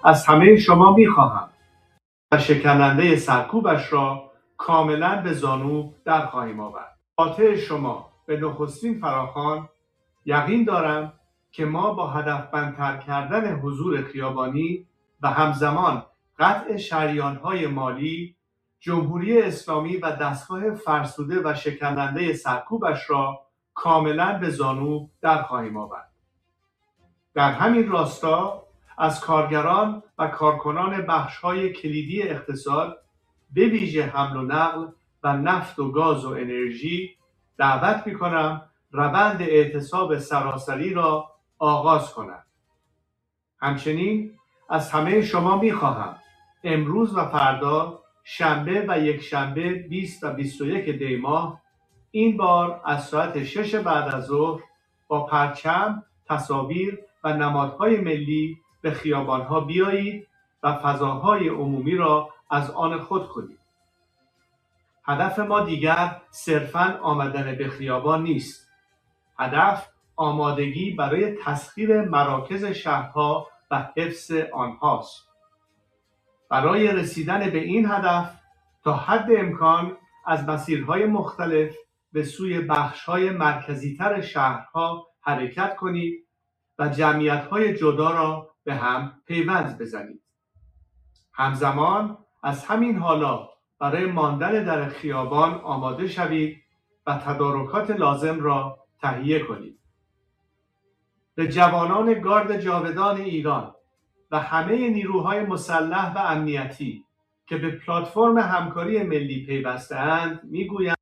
از همه شما میخواهم و شکننده سرکوبش را کاملا به زانو در خواهیم آورد. قاطع شما به نخستین فراخوان یقین دارم که ما با هدفمندتر کردن حضور خیابانی و همزمان قطع شریان‌های مالی، جمهوری اسلامی و دستگاه فرسوده و شکننده سرکوبش را کاملا به زانو در خواهیم آورد. در همین راستا از کارگران و کارکنان بخش‌های کلیدی اقتصاد به ویژه حمل و نقل و نفت و گاز و انرژی دعوت می‌کنم روند اعتصاب سراسری را آغاز کنند. همچنین از همه شما می‌خواهم امروز و فردا شنبه و یکشنبه 20 و 21 دی ماه این بار از ساعت 6 بعد از ظهر با پرچم، تصاویر و نمادهای ملی به خیابان‌ها بیایید و فضاهای عمومی را از آن خود کنید. هدف ما دیگر صرفاً آمدن به خیابان نیست. هدف آمادگی برای تسخیر مراکز شهرها و حفظ آنهاست. برای رسیدن به این هدف تا حد امکان از مسیرهای مختلف به سوی بخش‌های مرکزی‌تر شهرها حرکت کنید و جمعیت‌های جدا را به هم پیوند بزنید. همزمان از همین حالا برای ماندن در خیابان آماده شوید و تدارکات لازم را تهیه کنید. به جوانان گارد جاودان ایران و همه نیروهای مسلح و امنیتی که به پلتفرم همکاری ملی پیوسته‌اند میگویم